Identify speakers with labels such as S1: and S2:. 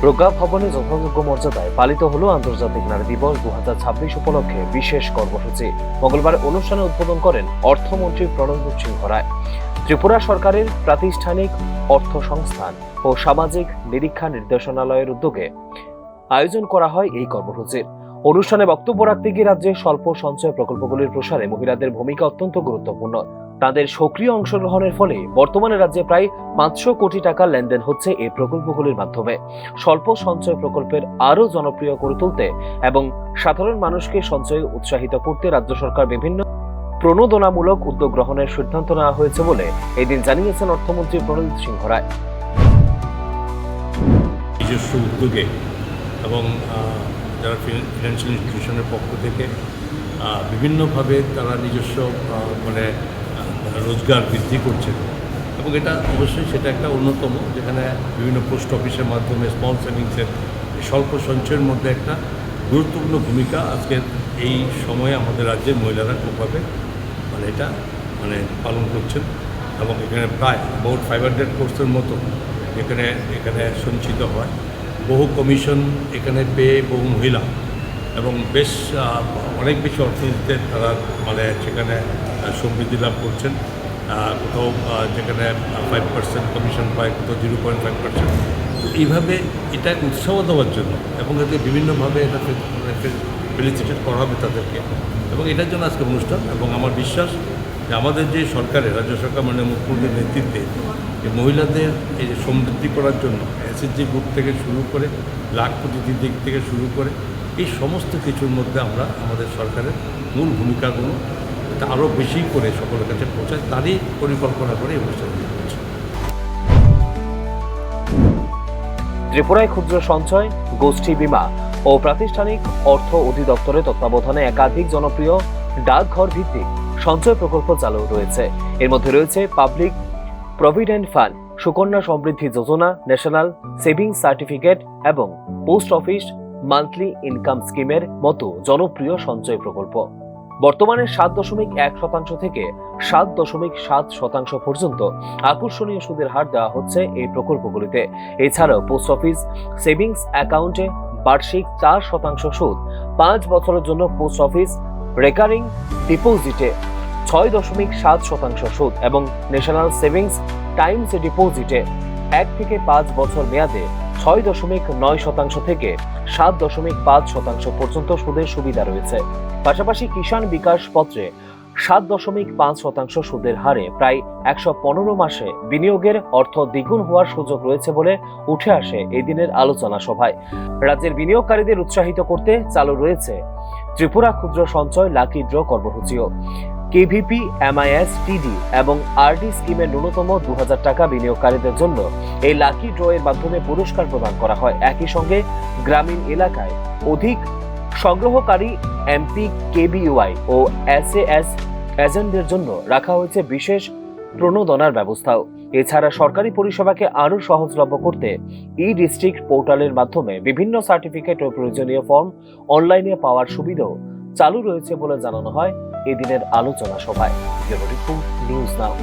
S1: প্রজ্ঞা ভবনে যথাযোগ্য মর্যাদায় পালিত হলো আন্তর্জাতিক নারী দিবস 2026 উপলক্ষে বিশেষ কর্মসূচি। মঙ্গলবার অনুষ্ঠানে উদ্বোধন করেন অর্থমন্ত্রী প্রণজিৎ সিংহ রায়। ত্রিপুরা সরকারের প্রাতিষ্ঠানিক অর্থ সংস্থান ও সামাজিক নিরীক্ষা নির্দেশনালয়ের উদ্যোগে আয়োজন করা হয় এই কর্মসূচির। অনুষ্ঠানে বক্তব্য রাখতে গিয়ে রাজ্যের স্বল্প সঞ্চয় প্রকল্পগুলির প্রসারে মহিলাদের ভূমিকা অত্যন্ত গুরুত্বপূর্ণ। তাদের সক্রিয় অংশগ্রহণের ফলে বর্তমানে রাজ্যে প্রায় 500 কোটি টাকা লেনদেন হচ্ছে এই প্রকল্পগুলির মাধ্যমে। স্বল্প সঞ্চয় প্রকল্পের আরও জনপ্রিয় করে তুলতে এবং সাধারণ মানুষকে সঞ্চয়ে উৎসাহিত করতে রাজ্য সরকার বিভিন্ন প্রণোদনামূলক উদ্যোগ গ্রহণের সিদ্ধান্ত নেওয়া হয়েছে বলে এদিন জানিয়েছেন অর্থমন্ত্রী প্রণজিৎ সিংহ রায়।
S2: নিজস্ব উদ্যোগে এবং যারা ফিনান্সিয়াল ইনস্টিটিউশনের পক্ষ থেকে বিভিন্নভাবে তারা নিজস্ব রোজগার বৃদ্ধি করছে এবং এটা অবশ্যই সেটা একটা অন্যতম, যেখানে বিভিন্ন পোস্ট অফিসের মাধ্যমে স্মল সেভিংসের স্বল্প সঞ্চয়ের মধ্যে একটা গুরুত্বপূর্ণ ভূমিকা আজকের এই সময়ে আমাদের রাজ্যের মহিলারা খুবভাবে এটা পালন করছেন এবং এখানে প্রায় অ্যাবাউট 500 কোর্সের মতো এখানে সঞ্চিত হয়। বহু কমিশন এখানে পেয়ে বহু মহিলা এবং বেশ অনেক বেশি অর্থনীতিতে তারা সেখানে সমৃদ্ধি লাভ করছেন। কোথাও যেখানে 5% কমিশন পায়, কোথাও 0.5%। এইভাবে এটা উৎসাহ দেওয়ার জন্য এবং এতে বিভিন্নভাবে এটাকে ফেলিসিটেট করা হবে তাদেরকে, এবং এটার জন্য আজকে অনুষ্ঠান। এবং আমার বিশ্বাস যে আমাদের যে সরকারের রাজ্য সরকার মুখ্যমন্ত্রীর নেতৃত্বে যে মহিলাদের এই যে সমৃদ্ধি করার জন্য এসএসজি গ্রুপ থেকে শুরু করে লাখপতি দিক থেকে শুরু করে এই সমস্ত কিছুর মধ্যে আমরা আমাদের সরকারের মূল ভূমিকাগুলো এটা আরও বেশি করে সকলের কাছে পৌঁছায়, তারই পরিকল্পনা করে এই অনুষ্ঠানটি করছে।
S1: ত্রিপুরায় ক্ষুদ্র সঞ্চয়, গোষ্ঠী বীমা ও প্রাতিষ্ঠানিক অর্থ অধিদপ্তরের তত্ত্বাবধানে একাধিক জনপ্রিয় ডাকঘর ভিত্তিক সঞ্চয় প্রকল্প চালু রয়েছে। এর মধ্যে রয়েছে public provident fund, Sukanya Samriddhi Yojana, national savings certificate এবং পোস্ট অফিস মান্থলি ইনকাম স্কিমের মতো জনপ্রিয় সঞ্চয় প্রকল্প। বর্তমানে 7.1% থেকে 7.7% পর্যন্ত আকর্ষণীয় সুদের হার দেওয়া হচ্ছে এই প্রকল্পগুলিতে। এছাড়াও পোস্ট অফিস সেভিংস অ্যাকাউন্টে বার্ষিক 4% সুদ, 5 বছরের জন্য পোস্ট অফিস রেকারিং ডিপোজিটে 6.7% সুদ এবং ন্যাশনাল সেভিংস টাইমস ডিপোজিটে 1 থেকে 5 বছর মেয়াদে 6.9% থেকে 7.5% পর্যন্ত সুদের সুবিধা রয়েছে। পাশাপাশি কিষাণ বিকাশ পত্রে 7.5% সুদের হারে প্রায় 115 মাসে বিনিয়োগের অর্থ দ্বিগুণ হওয়ার সুযোগ রয়েছে বলে উঠে আসে এই দিনের আলোচনা সভায়। রাজ্যের বিনিয়োগকারীদের উৎসাহিত করতে চালু রয়েছে ত্রিপুরা ক্ষুদ্র সঞ্চয় লাকি ড্র কর্মসূচিও। কেভিপি, এমআইএস, টিডি এবং আরডি স্কিমের ন্যূনতম 2000 টাকা বিনিয়োগকারীদের জন্য এই লাকি ড্র এর মাধ্যমে পুরস্কার প্রদান করা হয়। একই সঙ্গে গ্রামীণ এলাকায় অধিক সংগ্রহকারী এমপি, কেবিওয়াই ও এসএএস এজেন্টদের জন্য রাখা হয়েছে বিশেষ প্রণোদনার ব্যবস্থাও। এছাড়া সরকারি পরিষেবাকে আরও সহজলভ্য করতে ই-ডিস্ট্রিক্ট পোর্টালের মাধ্যমে বিভিন্ন সার্টিফিকেট ও প্রয়োজনীয় ফর্ম অনলাইনে পাওয়ার সুবিধাও চালু রয়েছে বলে জানানো হয় এদিনের আলোচনা সভায়। News now.